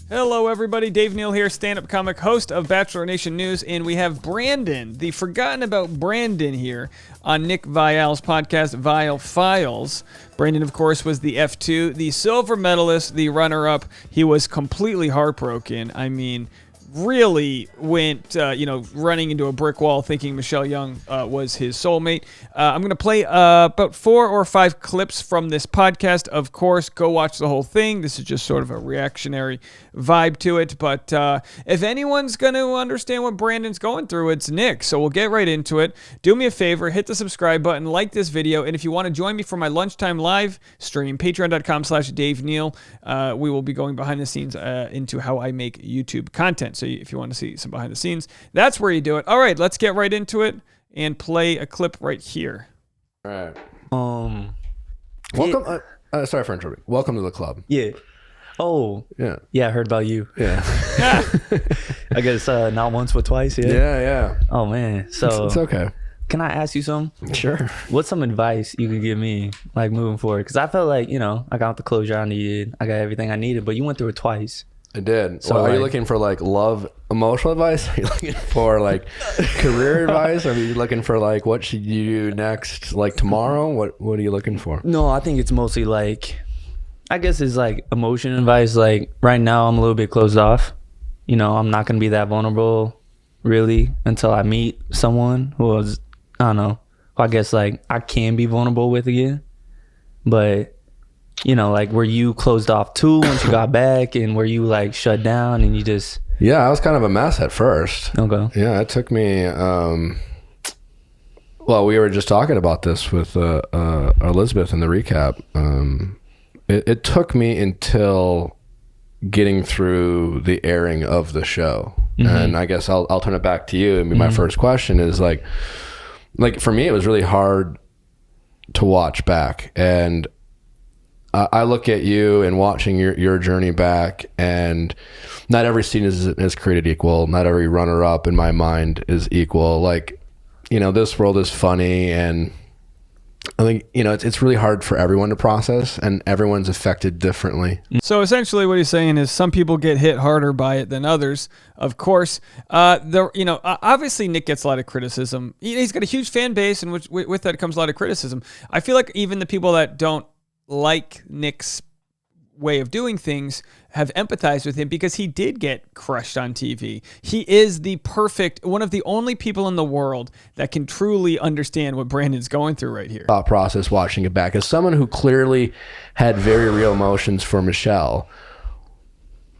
Hello, everybody. Dave Neal here, stand-up comic, host of Bachelor Nation News, and we have Brandon, the forgotten about Brandon here on Nick Viall's podcast, Viall Files. Brandon, of course, was the F2, the silver medalist, the runner-up. He was completely heartbroken. I mean, really went, running into a brick wall thinking Michelle Young was his soulmate. I'm going to play about 4 or 5 clips from this podcast. Of course, go watch the whole thing. This is just sort of a reactionary vibe to it. But if anyone's going to understand what Brandon's going through, it's Nick. So we'll get right into it. Do me a favor, hit the subscribe button, like this video. And if you want to join me for my lunchtime live stream, patreon.com/Dave Neal. We will be going behind the scenes into how I make YouTube content. So if you want to see some behind the scenes, that's where you do it. All right, let's get right into it and play a clip right here. All right. Welcome. Sorry for interrupting. Welcome to the club. Yeah. Oh. Yeah. Yeah, I heard about you. Yeah. I guess not once but twice. Yeah. Yeah. Oh man. So it's okay. Can I ask you something? Sure. What's some advice you could give me, like moving forward? Because I felt like I got the closure I needed. I got everything I needed, but you went through it twice. I did. So well, are you looking for like love, emotional advice? Are you looking for like career advice? Are you looking for like what should you do next, like tomorrow? What are you looking for? No, I think it's mostly like, I guess it's like emotion advice. Like right now, I'm a little bit closed off. I'm not gonna be that vulnerable really until I meet someone who is, I don't know, who I guess like I can be vulnerable with again. But like were you closed off too once you got back, and were you like shut down and you just... Yeah, I was kind of a mess at first. Okay. Yeah, it took me, well, we were just talking about this with Elizabeth in the recap. It took me until getting through the airing of the show. Mm-hmm. And I guess I'll turn it back to you. I mean, my first question is like for me, it was really hard to watch back. And I look at you and watching your journey back, and not every scene is created equal. Not every runner-up in my mind is equal. Like, this world is funny, and I think, it's really hard for everyone to process, and everyone's affected differently. So essentially what he's saying is some people get hit harder by it than others. Of course, obviously Nick gets a lot of criticism. He's got a huge fan base, and with that comes a lot of criticism. I feel like even the people that don't like Nick's way of doing things have empathized with him because he did get crushed on TV. He is one of the only people in the world that can truly understand what Brandon's going through right here. Thought process watching it back as someone who clearly had very real emotions for Michelle.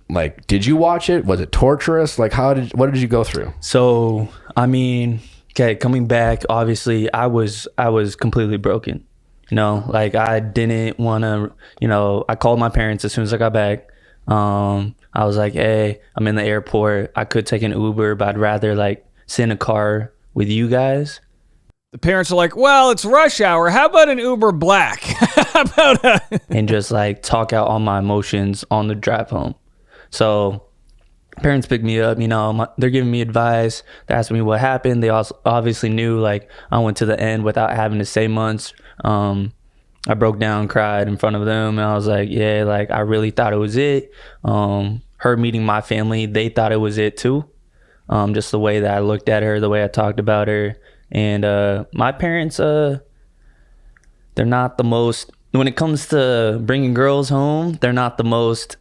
Like, did you watch it? Was it torturous? Like, what did you go through? So, I mean, okay, coming back, obviously I was completely broken. Like I didn't want to, I called my parents as soon as I got back. I was like, hey, I'm in the airport. I could take an Uber, but I'd rather like sit in a car with you guys. The parents are like, well, it's rush hour. How about an Uber Black? How about and just like talk out all my emotions on the drive home. So parents picked me up, they're giving me advice. They asked me what happened. They also obviously knew like I went to the end without having to say much. I broke down, cried in front of them, and I was like, yeah, like I really thought it was it. Her meeting my family, they thought it was it too. Just the way that I looked at her, the way I talked about her. And my parents, they're not the most, when it comes to bringing girls home, they're not the most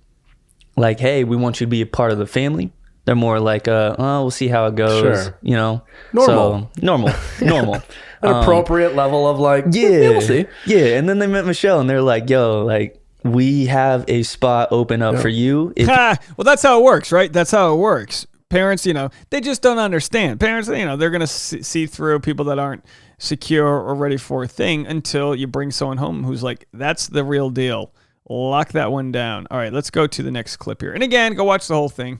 like, hey, we want you to be a part of the family. They're more like, we'll see how it goes. Sure. Normal. So, normal. An appropriate level of like, yeah, we'll see. Yeah, and then they met Michelle, and they're like, yo, like, we have a spot open up for you. Well, that's how it works, right? That's how it works. Parents, they just don't understand. Parents, they're going to see through people that aren't secure or ready for a thing until you bring someone home who's like, that's the real deal. Lock that one down. All right, let's go to the next clip here. And again, go watch the whole thing.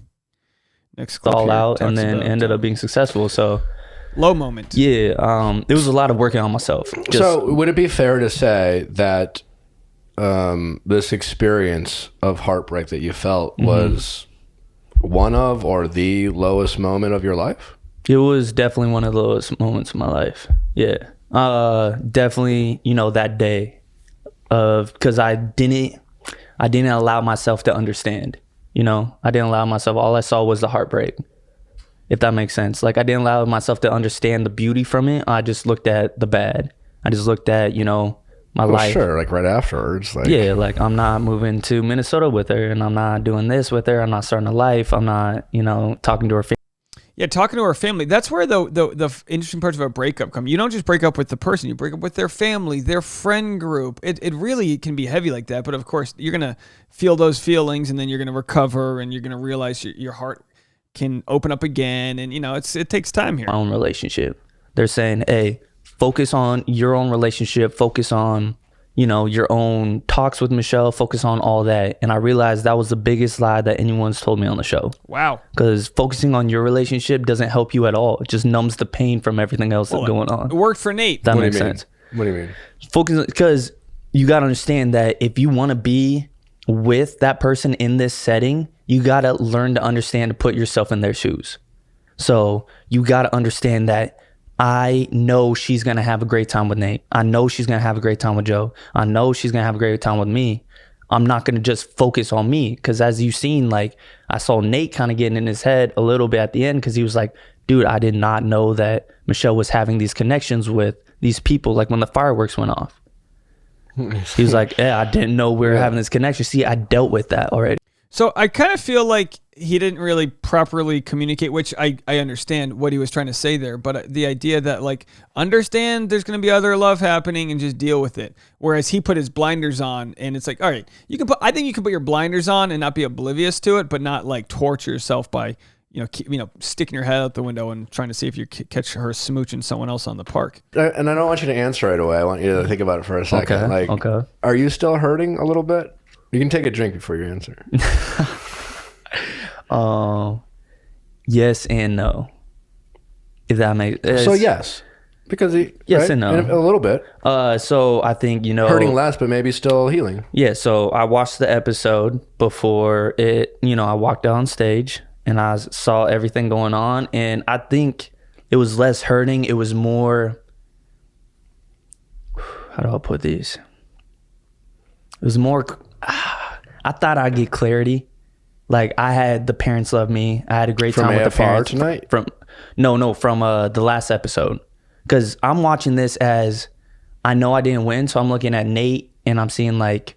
Next clip all here out, and then ended up being successful. So low moment. Yeah, it was a lot of working on myself. So would it be fair to say that this experience of heartbreak that you felt was one of or the lowest moment of your life? It was definitely one of the lowest moments of my life. Yeah. Definitely, that day of, because I didn't allow myself to understand. You know, I didn't allow myself. All I saw was the heartbreak, if that makes sense. Like, I didn't allow myself to understand the beauty from it. I just looked at the bad. I just looked at, you know, my life. Sure, like right afterwards. Like, yeah, like, I'm not moving to Minnesota with her, and I'm not doing this with her. I'm not starting a life. I'm not, you know, talking to her family. Yeah, talking to her family. That's where the interesting parts of a breakup come. You don't just break up with the person. You break up with their family, their friend group. It really can be heavy like that. But of course, you're going to feel those feelings, and then you're going to recover, and you're going to realize your heart can open up again. And, you know, it takes time here. My own relationship. They're saying, hey, focus on your own relationship. Focus on, you know, your own talks with Michelle. Focus on all that. And I realized that was the biggest lie that anyone's told me on the show. Wow. Because focusing on your relationship doesn't help you at all. It just numbs the pain from everything else that's going on. It worked for Nate. That makes sense. What do you mean? Focus, because you got to understand that if you want to be with that person in this setting, you got to learn to understand to put yourself in their shoes. So you got to understand that I know she's going to have a great time with Nate. I know she's going to have a great time with Joe. I know she's going to have a great time with me. I'm not going to just focus on me, because as you've seen, like, I saw Nate kind of getting in his head a little bit at the end, because he was like, dude, I did not know that Michelle was having these connections with these people, like when the fireworks went off. He was like, yeah, I didn't know we were having this connection. See, I dealt with that already. So I kind of feel like he didn't really properly communicate, which I understand what he was trying to say there. But the idea that, like, understand there's going to be other love happening and just deal with it. Whereas he put his blinders on, and it's like, all right, I think you can put your blinders on and not be oblivious to it, but not like torture yourself by, sticking your head out the window and trying to see if you catch her smooching someone else on the park. And I don't want you to answer right away. I want you to think about it for a second. Okay. Are you still hurting a little bit? You can take a drink before you answer. Yes and no. If that makes sense. So yes. Because yes, right? And no. A little bit. So I think, hurting less, but maybe still healing. Yeah, so I watched the episode before it, I walked down stage and I saw everything going on, and I think it was less hurting. It was more, how do I put these? It was more, I thought I'd get clarity. Like, I had the parents love me. I had a great time with the parents. Tonight? From the last episode. Because I'm watching this as, I know I didn't win, so I'm looking at Nate and I'm seeing, like,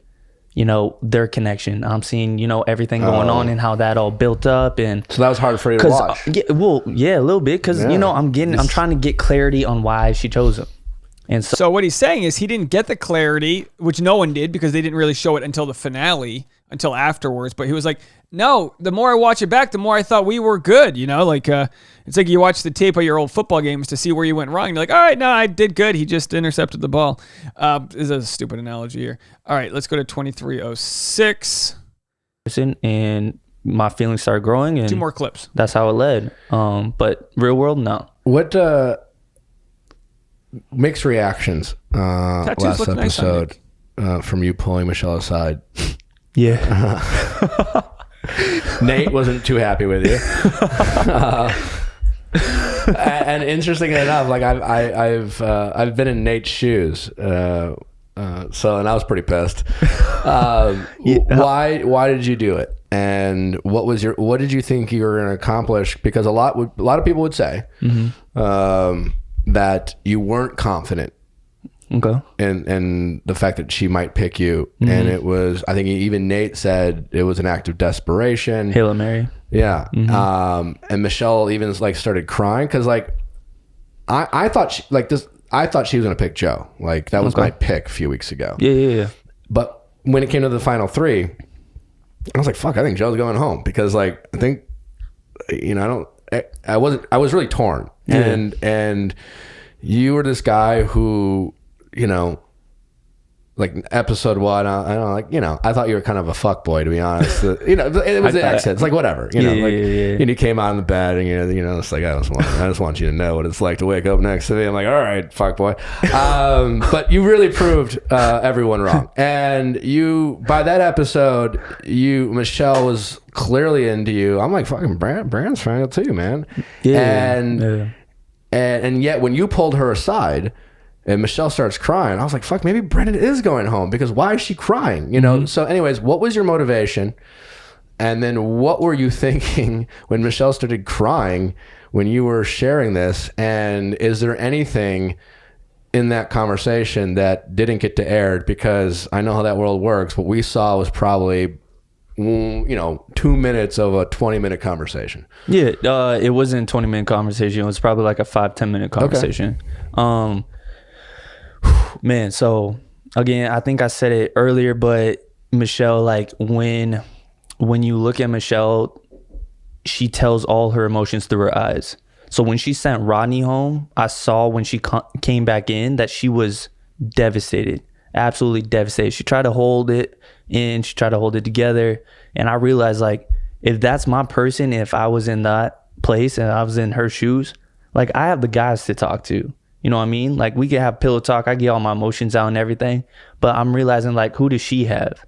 their connection. I'm seeing, everything going on and how that all built up. And so that was hard for you to watch. Yeah, a little bit, because I'm trying to get clarity on why she chose him. And so what he's saying is he didn't get the clarity, which no one did, because they didn't really show it until the finale, until afterwards. But he was like, no, the more I watch it back, the more I thought we were good. It's like you watch the tape of your old football games to see where you went wrong. You're like, all right, no, I did good. He just intercepted the ball. This is a stupid analogy here. All right, let's go to 2306. And my feelings started growing. And 2 more clips. That's how it led. But real world, no. What mixed reactions last episode from you pulling Michelle aside? Yeah. Nate wasn't too happy with you. And interestingly enough, like I've been in Nate's shoes, and I was pretty pissed. Why did you do it? And what did you think you were going to accomplish? Because a lot of people would say that you weren't confident. Okay. And the fact that she might pick you, and it was, I think even Nate said it was an act of desperation. Hail Mary. Yeah. And Michelle even started crying because I thought she was gonna pick Joe. Like, that was my pick a few weeks ago. Yeah. But when it came to the final 3, I was like, fuck, I think Joe's going home, because I think I was really torn. Yeah. And you were this guy who, episode 1, I thought you were kind of a fuck boy, to be honest. It was the accent. It's like, whatever, Yeah. And you came out in the bed and it's like, I just want you to know what it's like to wake up next to me. I'm like, all right, fuck boy. But you really proved everyone wrong. And by that episode, Michelle was clearly into you. I'm like, fucking Brand's fine too, man. Yeah. And yet when you pulled her aside and Michelle starts crying, I was like, fuck, maybe Brendan is going home, because why is she crying? So anyways, what was your motivation? And then what were you thinking when Michelle started crying when you were sharing this? And is there anything in that conversation that didn't get to air? Because I know how that world works. What we saw was probably, 2 minutes of a 20-minute conversation. Yeah, it wasn't a 20-minute conversation. It was probably like a 5-10 minute conversation. Okay. Man, so again, I think I said it earlier, but Michelle, like when you look at Michelle, she tells all her emotions through her eyes. So when she sent Rodney home, I saw when she came back in that she was devastated, absolutely devastated. She tried to hold it in, she tried to hold it together. And I realized, like, if that's my person, if I was in that place and I was in her shoes, like, I have the guys to talk to. You know what I mean? Like, we could have pillow talk. I get all my emotions out and everything. But I'm realizing, like, who does she have?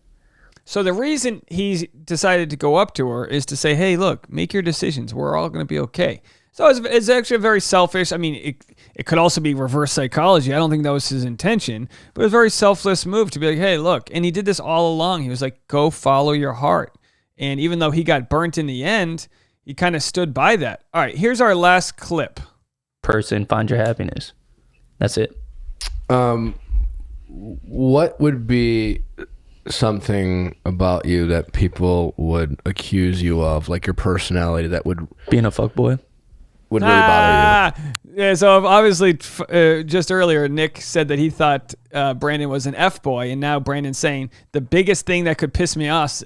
So the reason he's decided to go up to her is to say, hey, look, make your decisions. We're all going to be okay. So it's actually very selfish. I mean, it could also be reverse psychology. I don't think that was his intention. But it was a very selfless move to be like, hey, look. And he did this all along. He was like, go follow your heart. And even though he got burnt in the end, he kind of stood by that. All right, here's our last clip. Person, find your happiness. That's it. What would be something about you that people would accuse you of, like your personality, that would being a fuckboy would really bother you? Yeah, so obviously just earlier Nick said that he thought Brandon was an F-boy, and now Brandon's saying the biggest thing that could piss me off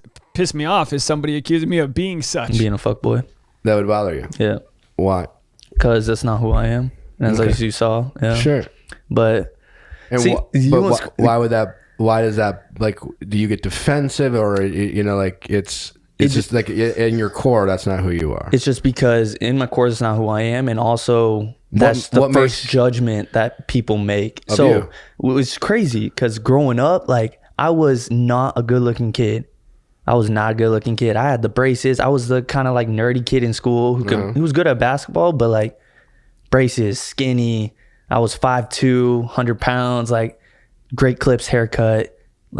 is somebody accusing me of being such. Being a fuckboy. That would bother you? Yeah. Why? Because that's not who I am. As like you saw. Yeah. Sure. But and see, why would that? Why does that? Like, do you get defensive, or like it's just like in your core, that's not who you are? It's just because in my core, it's not who I am, and also that's the first judgment that people make. So it was crazy because growing up, like, I was not a good-looking kid. I was not a good-looking kid. I had the braces. I was the kind of like nerdy kid in school who was good at basketball, but like braces, skinny. I was 5'2", 100 pounds, like Great Clips haircut.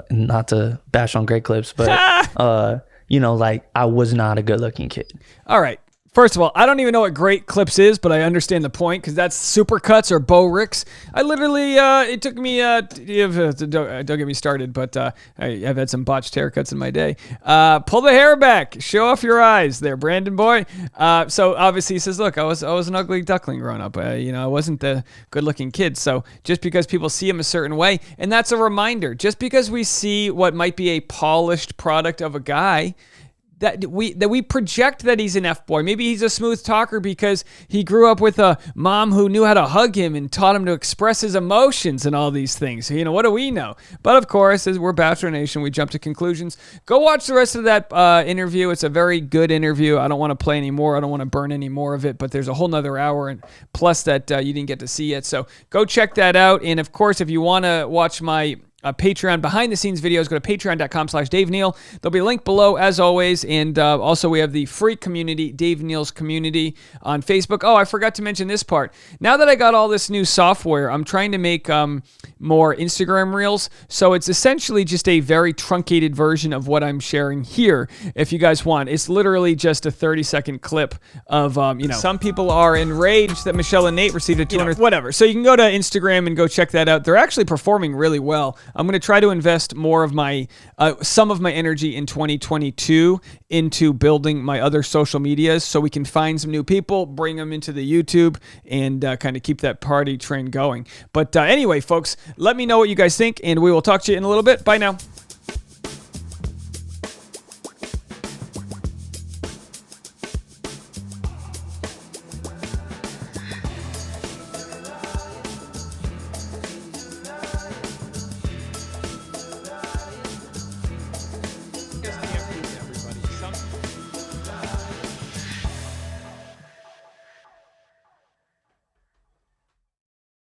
Not to bash on Great Clips, but like I was not a good looking kid. All right. First of all, I don't even know what Great Clips is, but I understand the point because that's Supercuts or Bo Ricks. I literally, it took me, don't get me started, but I've had some botched haircuts in my day. Pull the hair back. Show off your eyes there, Brandon boy. So obviously he says, look, I was an ugly duckling growing up. I wasn't the good looking kid. So just because people see him a certain way, and that's a reminder, just because we see what might be a polished product of a guy, that we project that he's an F-boy. Maybe he's a smooth talker because he grew up with a mom who knew how to hug him and taught him to express his emotions and all these things. What do we know? But of course, as we're Bachelor Nation, we jump to conclusions. Go watch the rest of that interview. It's a very good interview. I don't want to play any more. I don't want to burn any more of it, but there's a whole nother hour and plus that you didn't get to see yet. So go check that out. And of course, if you want to watch my Patreon behind the scenes videos, go to patreon.com/Dave Neal. There'll be a link below as always. And also we have the free community, Dave Neal's community on Facebook. Oh, I forgot to mention this part. Now that I got all this new software, I'm trying to make more Instagram reels. So it's essentially just a very truncated version of what I'm sharing here. If you guys want, it's literally just a 30-second clip of, some people are enraged that Michelle and Nate received a 200, whatever. So you can go to Instagram and go check that out. They're actually performing really well. I'm going to try to invest more of my, some of my energy in 2022 into building my other social medias so we can find some new people, bring them into the YouTube, and kind of keep that party train going. But anyway, folks, let me know what you guys think, and we will talk to you in a little bit. Bye now.